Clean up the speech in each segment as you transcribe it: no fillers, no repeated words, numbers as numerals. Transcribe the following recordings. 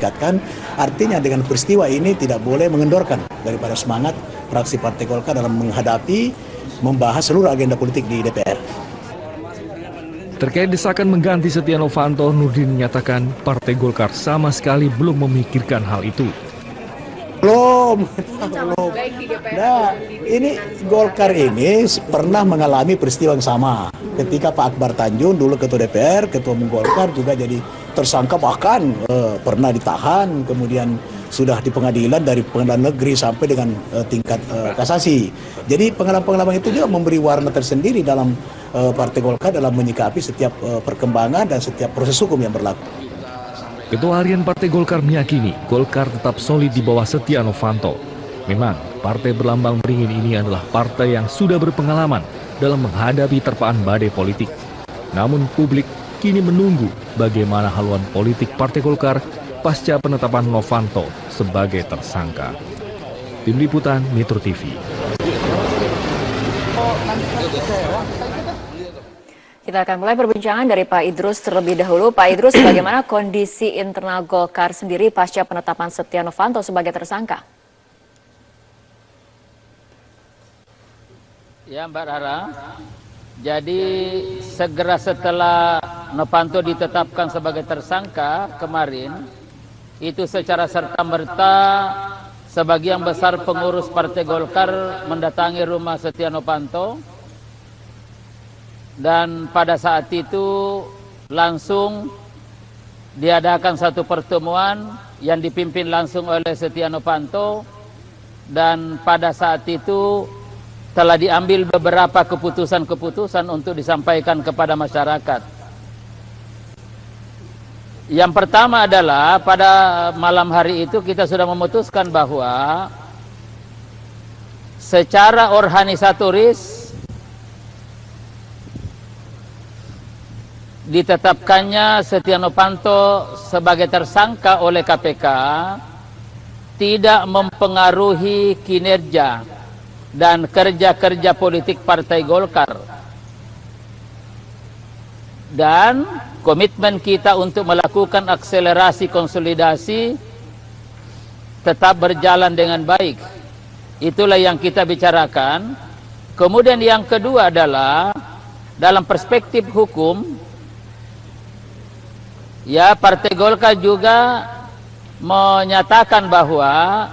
tingkatkan. Artinya dengan peristiwa ini tidak boleh mengendorkan daripada semangat fraksi Partai Golkar dalam menghadapi, membahas seluruh agenda politik di DPR. Terkait desakan mengganti Setia Novanto, Nurdin menyatakan Partai Golkar sama sekali belum memikirkan hal itu. Belum. Nah, ini Golkar ini pernah mengalami peristiwa yang sama. Ketika Pak Akbar Tanjung dulu Ketua DPR, Ketua Umum Golkar juga jadi tersangka, bahkan pernah ditahan, kemudian sudah di pengadilan dari pengadilan negeri sampai dengan tingkat kasasi. Jadi pengalaman-pengalaman itu juga memberi warna tersendiri dalam Partai Golkar dalam menyikapi setiap perkembangan dan setiap proses hukum yang berlaku. Ketua Harian Partai Golkar meyakini Golkar tetap solid di bawah Setia Novanto. Memang, partai berlambang beringin ini adalah partai yang sudah berpengalaman dalam menghadapi terpaan badai politik. Namun publik kini menunggu bagaimana haluan politik Partai Golkar pasca penetapan Novanto sebagai tersangka. Tim Liputan Metro TV. Kita akan mulai perbincangan dari Pak Idrus terlebih dahulu. Pak Idrus, bagaimana kondisi internal Golkar sendiri pasca penetapan Setia Novanto sebagai tersangka? Ya Mbak Rara, jadi segera setelah Novanto ditetapkan sebagai tersangka kemarin, itu secara serta-merta sebagian besar pengurus Partai Golkar mendatangi rumah Setia Novanto. Dan pada saat itu langsung diadakan satu pertemuan yang dipimpin langsung oleh Setia Novanto, dan pada saat itu telah diambil beberapa keputusan-keputusan untuk disampaikan kepada masyarakat. Yang pertama adalah pada malam hari itu kita sudah memutuskan bahwa secara organisatoris ditetapkannya Setia Novanto sebagai tersangka oleh KPK tidak mempengaruhi kinerja dan kerja-kerja politik Partai Golkar. Dan komitmen kita untuk melakukan akselerasi konsolidasi tetap berjalan dengan baik. Itulah yang kita bicarakan. Kemudian yang kedua adalah dalam perspektif hukum, ya, Partai Golkar juga menyatakan bahwa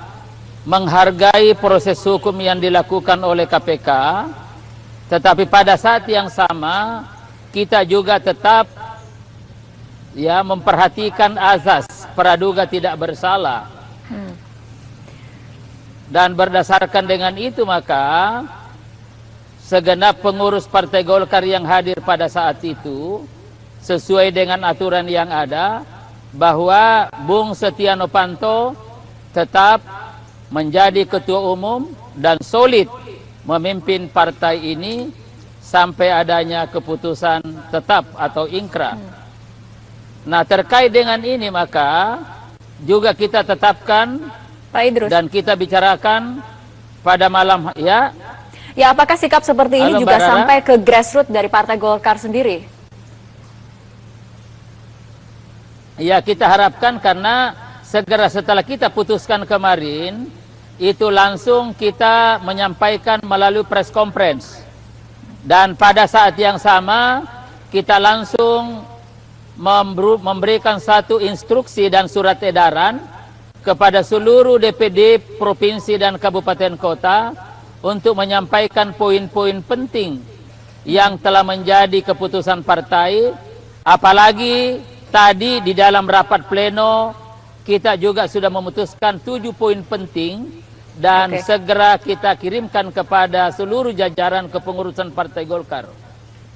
menghargai proses hukum yang dilakukan oleh KPK, tetapi pada saat yang sama kita juga tetap ya memperhatikan azas praduga tidak bersalah. Dan berdasarkan dengan itu maka segenap pengurus Partai Golkar yang hadir pada saat itu sesuai dengan aturan yang ada, bahwa Bung Setia Novanto tetap menjadi ketua umum dan solid memimpin partai ini sampai adanya keputusan tetap atau ingkrah. Nah, terkait dengan ini maka juga kita tetapkan Pak Idrus dan kita bicarakan pada malam ya. Ya, apakah sikap seperti ini juga sampai ke grassroots dari Partai Golkar sendiri? Ya, kita harapkan karena segera setelah kita putuskan kemarin, itu langsung kita menyampaikan melalui press conference. Dan pada saat yang sama, kita langsung memberikan satu instruksi dan surat edaran kepada seluruh DPD provinsi dan kabupaten kota untuk menyampaikan poin-poin penting yang telah menjadi keputusan partai, apalagi tadi di dalam rapat pleno kita juga sudah memutuskan 7 poin penting dan segera kita kirimkan kepada seluruh jajaran kepengurusan Partai Golkar.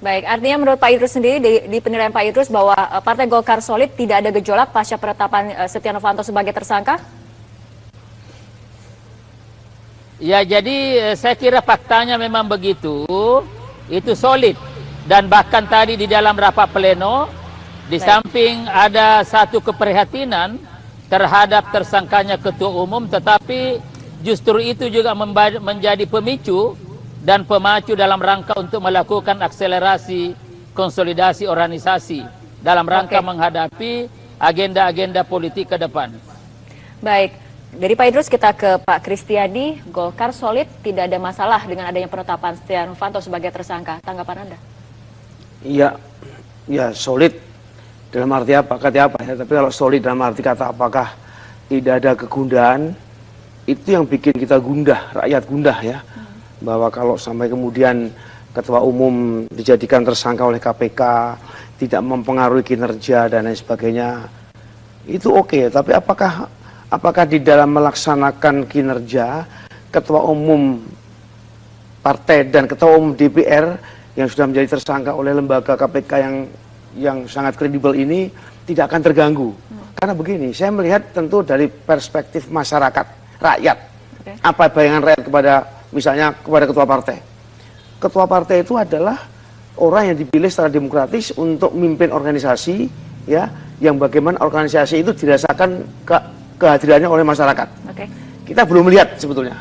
Baik, artinya menurut Pak Idrus sendiri di penilaian Pak Idrus bahwa Partai Golkar solid, tidak ada gejolak pasca penetapan Setia Novanto sebagai tersangka? Ya, jadi saya kira faktanya memang begitu, itu solid. Dan bahkan tadi di dalam rapat pleno, di samping ada satu keprihatinan terhadap tersangkanya ketua umum, tetapi justru itu juga menjadi pemicu dan pemacu dalam rangka untuk melakukan akselerasi konsolidasi organisasi dalam rangka menghadapi agenda-agenda politik ke depan. Baik, dari Pak Idrus kita ke Pak Kristiadi. Golkar solid, tidak ada masalah dengan adanya penetapan Setia Novanto sebagai tersangka. Tanggapan Anda? Iya, ya solid dalam arti apa? Kata apa ya? Tapi kalau solid dalam arti kata apakah tidak ada kegundahan, itu yang bikin kita gundah, rakyat gundah ya. Bahwa kalau sampai kemudian ketua umum dijadikan tersangka oleh KPK, tidak mempengaruhi kinerja dan lain sebagainya, itu oke. Tapi apakah di dalam melaksanakan kinerja ketua umum partai dan ketua umum DPR yang sudah menjadi tersangka oleh lembaga KPK yang sangat kredibel ini tidak akan terganggu? Karena begini, saya melihat tentu dari perspektif masyarakat, rakyat. Apa bayangan rakyat kepada, misalnya kepada ketua partai? Ketua partai itu adalah orang yang dipilih secara demokratis untuk memimpin organisasi, ya, yang bagaimana organisasi itu dirasakan kehadirannya oleh masyarakat. Kita belum melihat sebetulnya.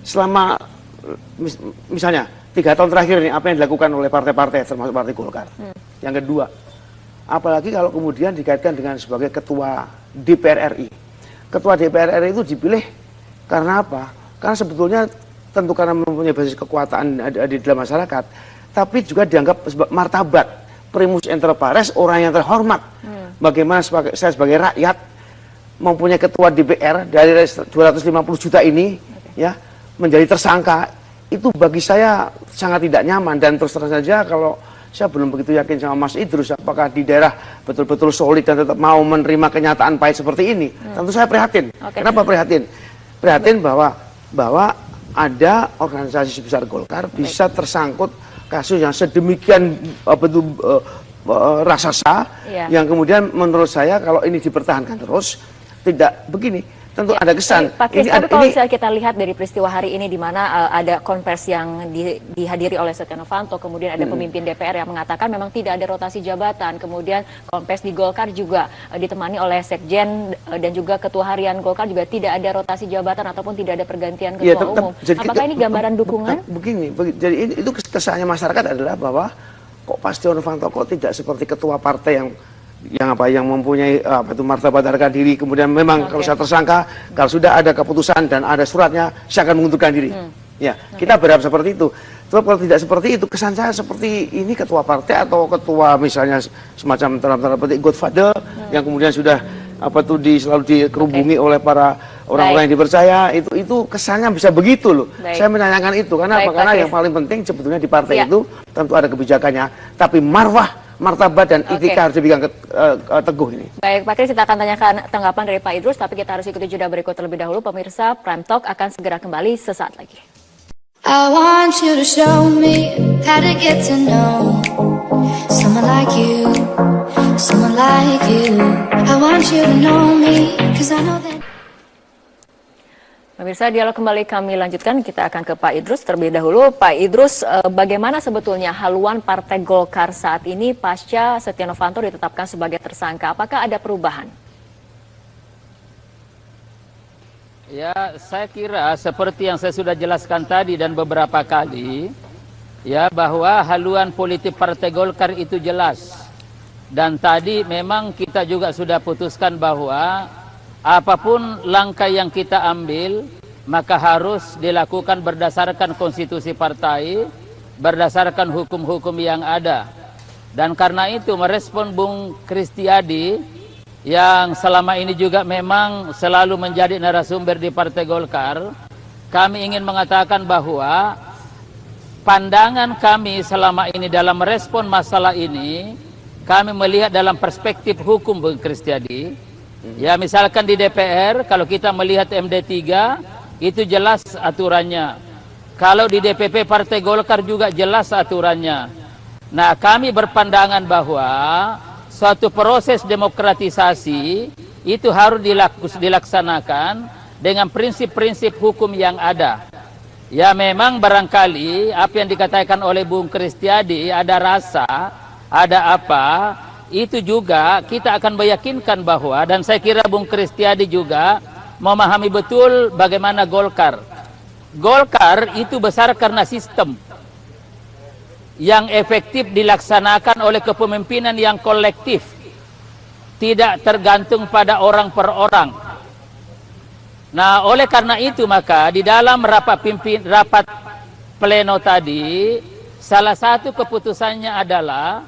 Selama misalnya 3 tahun terakhir ini apa yang dilakukan oleh partai-partai termasuk Partai Golkar. Yang kedua, apalagi kalau kemudian dikaitkan dengan sebagai ketua DPR RI. Ketua DPR RI itu dipilih karena apa? Karena sebetulnya tentu karena mempunyai basis kekuatan di dalam masyarakat, tapi juga dianggap sebagai martabat, primus inter pares, orang yang terhormat. Bagaimana saya sebagai rakyat mempunyai ketua DPR dari 250 juta ini, ya, menjadi tersangka, itu bagi saya sangat tidak nyaman. Dan terus terang saja kalau saya belum begitu yakin sama Mas Idrus apakah di daerah betul-betul solid dan tetap mau menerima kenyataan pahit seperti ini. Tentu saya prihatin. Kenapa prihatin? Prihatin bahwa ada organisasi sebesar Golkar bisa tersangkut kasus yang sedemikian raksasa, yang kemudian menurut saya kalau ini dipertahankan terus tidak begini. Tentu ada kesan. Pak Kris, tapi kalau misalnya kita lihat dari peristiwa hari ini di mana ada konversi yang dihadiri oleh Setia Novanto, kemudian ada pemimpin DPR yang mengatakan memang tidak ada rotasi jabatan, kemudian konversi di Golkar juga ditemani oleh Sekjen dan juga Ketua Harian Golkar juga tidak ada rotasi jabatan ataupun tidak ada pergantian ketua umum. Apakah ini gambaran dukungan? Begini, jadi itu kesannya masyarakat adalah bahwa kok Pak Setia Novanto kok tidak seperti ketua partai yang mempunyai martabat harga diri, kemudian memang kalau saya tersangka, kalau sudah ada keputusan dan ada suratnya, saya akan mengundurkan diri. Ya, kita berharap seperti itu. Sebab kalau tidak seperti itu, kesan saya seperti ini ketua partai atau ketua misalnya semacam tanda petik godfather yang kemudian sudah selalu dikerubungi oleh para orang-orang yang dipercaya, itu kesannya bisa begitu loh. Saya menanyakan itu karena karena yang paling penting sebetulnya di partai itu tentu ada kebijakannya, tapi martabat dan etika harus dipegang teguh ini. Baik, Pak Kris, kita akan tanyakan tanggapan dari Pak Idrus, tapi kita harus ikuti jeda berikut terlebih dahulu. Pemirsa, Prime Talk akan segera kembali sesaat lagi. I want you to show me how to get to know someone like you, someone like you. I want you to know me, 'cause I know that. Pemirsa, dialog kembali kami lanjutkan. Kita akan ke Pak Idrus terlebih dahulu. Pak Idrus, bagaimana sebetulnya haluan Partai Golkar saat ini pasca Setia Novanto ditetapkan sebagai tersangka? Apakah ada perubahan? Ya, saya kira seperti yang saya sudah jelaskan tadi dan beberapa kali, ya, bahwa haluan politik Partai Golkar itu jelas. Dan tadi memang kita juga sudah putuskan bahwa apapun langkah yang kita ambil, maka harus dilakukan berdasarkan konstitusi partai, berdasarkan hukum-hukum yang ada. Dan karena itu merespon Bung Kristiadi, yang selama ini juga memang selalu menjadi narasumber di Partai Golkar, kami ingin mengatakan bahwa pandangan kami selama ini dalam merespon masalah ini, kami melihat dalam perspektif hukum, Bung Kristiadi. Ya, misalkan di DPR, kalau kita melihat MD3, itu jelas aturannya. Kalau di DPP Partai Golkar juga jelas aturannya. Nah, kami berpandangan bahwa suatu proses demokratisasi itu harus dilaksanakan dengan prinsip-prinsip hukum yang ada. Ya, memang barangkali apa yang dikatakan oleh Bung Kristiadi, ada rasa, ada apa, itu juga kita akan meyakinkan bahwa, dan saya kira Bung Kristiadi juga memahami betul bagaimana Golkar. Golkar itu besar karena sistem yang efektif dilaksanakan oleh kepemimpinan yang kolektif. tidak tergantung pada orang per orang. Nah, oleh karena itu maka di dalam rapat pleno tadi, salah satu keputusannya adalah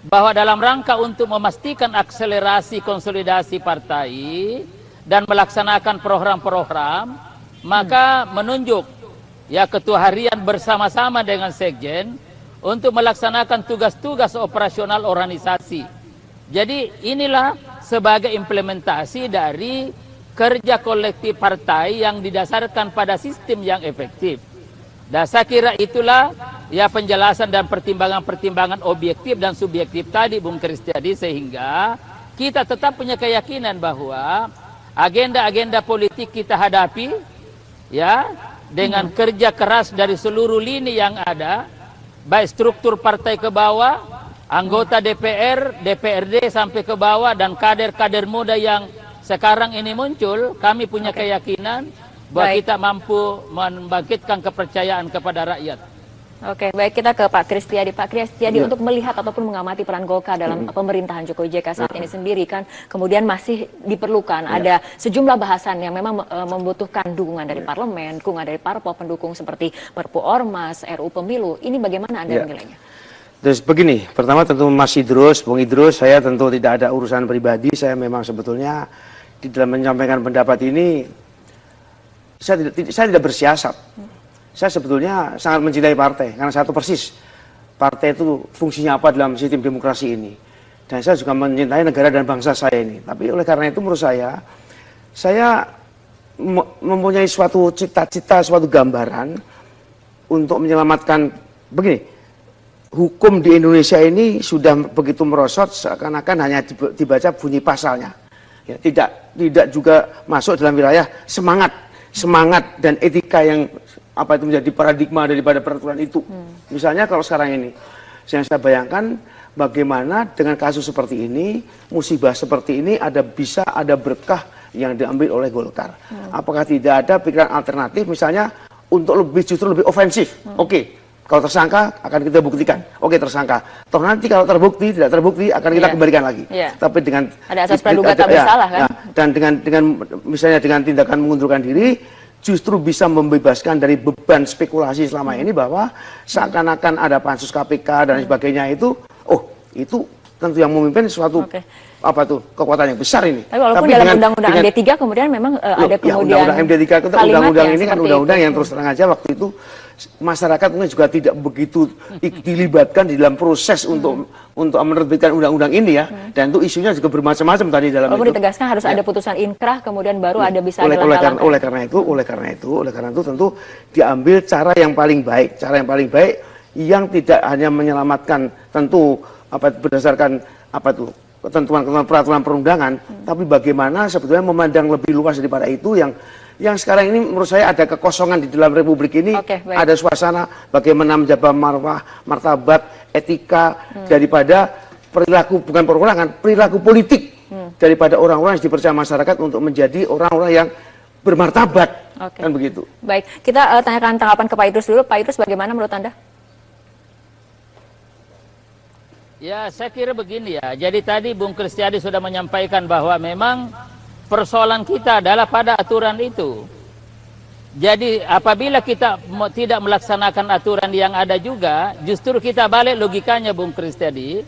bahwa dalam rangka untuk memastikan akselerasi konsolidasi partai dan melaksanakan program-program, maka menunjuk ya ketua harian bersama-sama dengan sekjen untuk melaksanakan tugas-tugas operasional organisasi. Jadi inilah sebagai implementasi dari kerja kolektif partai yang didasarkan pada sistem yang efektif. Dan saya kira itulah ya penjelasan dan pertimbangan-pertimbangan objektif dan subjektif tadi Bung Kristiadi, sehingga kita tetap punya keyakinan bahwa agenda-agenda politik kita hadapi ya dengan kerja keras dari seluruh lini yang ada, baik struktur partai ke bawah, anggota DPR, DPRD sampai ke bawah, dan kader-kader muda yang sekarang ini muncul. Kami punya keyakinan bahwa kita mampu membangkitkan kepercayaan kepada rakyat. Oke, baik, kita ke Pak Kristiadi. Pak Kristiadi, untuk melihat ataupun mengamati peran Golkar dalam pemerintahan Jokowi JK saat ini sendiri, kan kemudian masih diperlukan ada sejumlah bahasan yang memang membutuhkan dukungan dari parlemen, dukungan dari parpol pendukung seperti Perpu Ormas, RU Pemilu. Ini bagaimana Anda menilainya? Terus begini, pertama tentu Mas Idrus, Bung Idrus, saya tentu tidak ada urusan pribadi. Saya memang sebetulnya di dalam menyampaikan pendapat ini, saya tidak bersiasat. Saya sebetulnya sangat mencintai partai, karena satu persis partai itu fungsinya apa dalam sistem demokrasi ini. Dan saya juga mencintai negara dan bangsa saya ini. Tapi oleh karena itu menurut saya mempunyai suatu cita-cita, suatu gambaran untuk menyelamatkan. Begini, hukum di Indonesia ini sudah begitu merosot, seakan-akan hanya dibaca bunyi pasalnya. Ya, tidak juga masuk dalam wilayah semangat dan etika yang apa itu menjadi paradigma daripada peraturan itu. Misalnya kalau sekarang ini, yang saya bayangkan bagaimana dengan kasus seperti ini, musibah seperti ini bisa ada berkah yang diambil oleh Golkar. Apakah tidak ada pikiran alternatif misalnya untuk justru lebih ofensif? Oke, kalau tersangka akan kita buktikan. Oke, tersangka. Toh nanti kalau terbukti, tidak terbukti akan kita kembalikan lagi. Tapi dengan ada asas praduga tak bersalah kan? Dan dengan misalnya dengan tindakan mengundurkan diri, justru bisa membebaskan dari beban spekulasi selama ini bahwa seakan-akan ada pansus KPK dan sebagainya itu, itu tentu yang memimpin suatu kekuatan yang besar ini. Tapi walaupun dalam undang-undang MD3 kemudian memang ada kemudian undang-undang MD3 itu undang-undang ini kan undang-undang yang terus terang aja waktu itu masyarakat mungkin juga tidak begitu dilibatkan di dalam proses untuk menerbitkan undang-undang ini ya. Dan itu isunya juga bermacam-macam tadi dalam walaupun itu. ditegaskan harus ada putusan inkrah kemudian baru ada bisa oleh karena itu tentu diambil cara yang paling baik, yang tidak hanya menyelamatkan tentu berdasarkan ketentuan peraturan perundangan, tapi bagaimana sebetulnya memandang lebih luas daripada itu yang sekarang ini menurut saya ada kekosongan di dalam republik ini. Ada suasana bagaimana menjaga martabat, etika daripada perilaku, bukan perorangan, perilaku politik daripada orang-orang yang dipercaya masyarakat untuk menjadi orang-orang yang bermartabat. Kan begitu. Baik, kita tanyakan tanggapan ke Pak Idrus dulu. Pak Idrus, bagaimana menurut Anda? Ya, saya kira begini ya. Jadi tadi Bung Kristiadi sudah menyampaikan bahwa memang persoalan kita adalah pada aturan itu. Jadi apabila kita tidak melaksanakan aturan yang ada juga, justru kita balik logikanya Bung Kristiadi.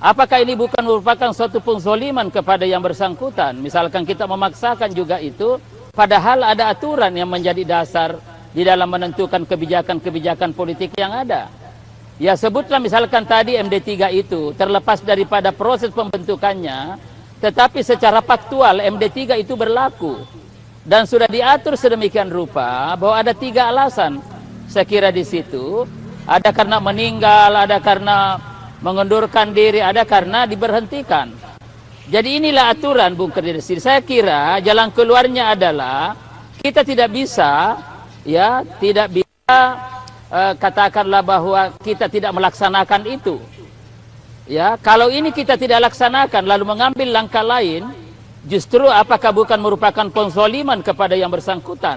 Apakah ini bukan merupakan suatu penzoliman kepada yang bersangkutan? Misalkan kita memaksakan juga itu, padahal ada aturan yang menjadi dasar di dalam menentukan kebijakan-kebijakan politik yang ada. Ya sebutlah misalkan tadi MD3 itu terlepas daripada proses pembentukannya, tetapi secara faktual MD3 itu berlaku dan sudah diatur sedemikian rupa bahwa ada 3 alasan. Saya kira di situ ada karena meninggal, ada karena mengundurkan diri, ada karena diberhentikan. Jadi inilah aturan Bung Kristiadi. Saya kira jalan keluarnya adalah kita tidak bisa katakanlah bahwa kita tidak melaksanakan itu. Ya, kalau ini kita tidak laksanakan lalu mengambil langkah lain, justru apakah bukan merupakan penzoliman kepada yang bersangkutan?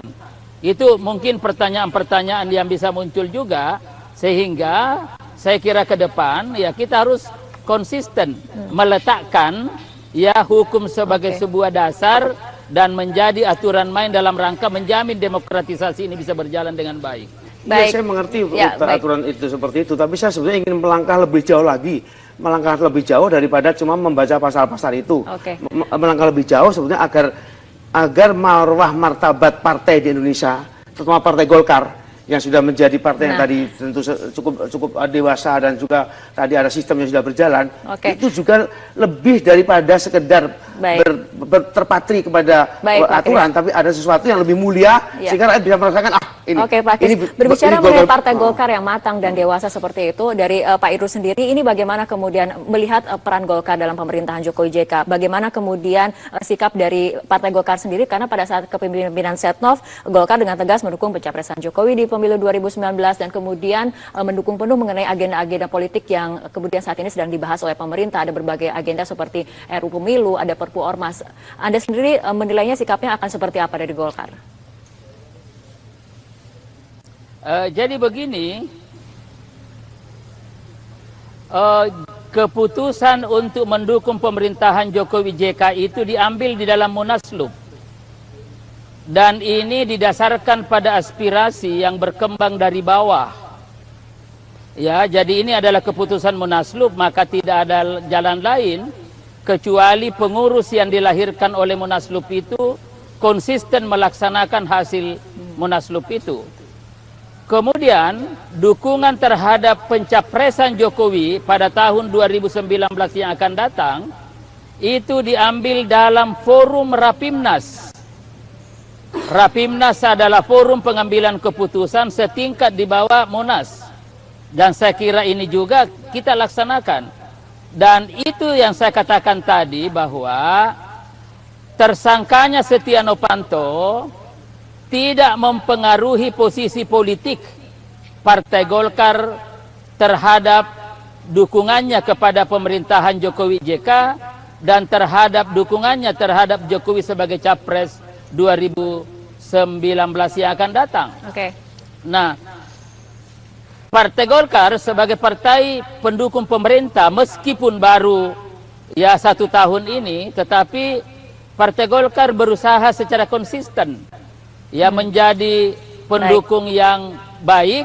Itu mungkin pertanyaan-pertanyaan yang bisa muncul juga, sehingga saya kira ke depan ya kita harus konsisten meletakkan ya hukum sebagai sebuah dasar dan menjadi aturan main dalam rangka menjamin demokratisasi ini bisa berjalan dengan baik. Ya, saya mengerti aturan itu seperti itu, tapi saya sebenarnya ingin melangkah lebih jauh lagi, melangkah lebih jauh daripada cuma membaca pasal-pasal itu. Melangkah lebih jauh sebenarnya agar marwah martabat partai di Indonesia, terutama Partai Golkar yang sudah menjadi partai yang tadi tentu cukup dewasa dan juga tadi ada sistem yang sudah berjalan, itu juga lebih daripada sekedar terpatri kepada aturan, tapi ada sesuatu yang lebih mulia sehingga rakyat bisa merasakan ini. Pak Kris, berbicara mengenai Partai Golkar yang matang dan dewasa seperti itu, dari Pak Idrus sendiri, ini bagaimana kemudian melihat peran Golkar dalam pemerintahan Jokowi JK? Bagaimana kemudian sikap dari Partai Golkar sendiri? Karena pada saat kepemimpinan Setnov, Golkar dengan tegas mendukung pencapresan Jokowi di pemilu 2019 dan kemudian mendukung penuh mengenai agenda-agenda politik yang kemudian saat ini sedang dibahas oleh pemerintah. Ada berbagai agenda seperti RUU Pemilu, ada Perpu Ormas. Anda sendiri menilainya sikapnya akan seperti apa dari Golkar? Jadi begini, keputusan untuk mendukung pemerintahan Jokowi JK itu diambil di dalam Munaslup. Dan ini didasarkan pada aspirasi yang berkembang dari bawah. Ya, jadi ini adalah keputusan Munaslup, maka tidak ada jalan lain kecuali pengurus yang dilahirkan oleh Munaslup itu konsisten melaksanakan hasil Munaslup itu. Kemudian dukungan terhadap pencapresan Jokowi pada tahun 2019 yang akan datang itu diambil dalam forum Rapimnas. Rapimnas adalah forum pengambilan keputusan setingkat di bawah Munas. Dan saya kira ini juga kita laksanakan. Dan itu yang saya katakan tadi bahwa tersangkanya Setia Novanto tidak mempengaruhi posisi politik Partai Golkar terhadap dukungannya kepada pemerintahan Jokowi JK dan terhadap dukungannya terhadap Jokowi sebagai capres 2019 yang akan datang. Nah, Partai Golkar sebagai partai pendukung pemerintah meskipun baru ya 1 tahun ini, tetapi Partai Golkar berusaha secara konsisten ya menjadi pendukung yang baik,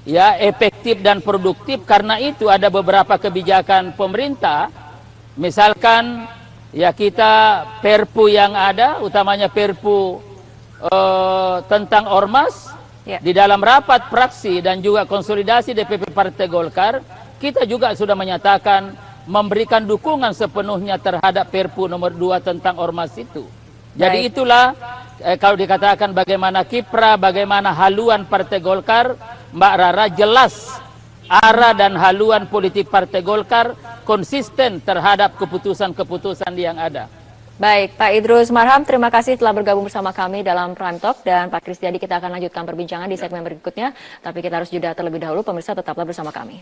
ya efektif dan produktif. Karena itu ada beberapa kebijakan pemerintah, misalkan ya kita Perpu yang ada, utamanya Perpu tentang Ormas, di dalam rapat fraksi dan juga konsolidasi DPP Partai Golkar, kita juga sudah menyatakan memberikan dukungan sepenuhnya terhadap Perpu nomor 2 tentang Ormas itu. Jadi itulah kalau dikatakan bagaimana kiprah, bagaimana haluan Partai Golkar, Mbak Rara, jelas arah dan haluan politik Partai Golkar konsisten terhadap keputusan-keputusan yang ada. Baik, Pak Idrus Marham, terima kasih telah bergabung bersama kami dalam Prime Talk. Dan Pak Kristiadi, kita akan lanjutkan perbincangan di segmen berikutnya. Tapi kita harus jeda terlebih dahulu, pemirsa tetaplah bersama kami.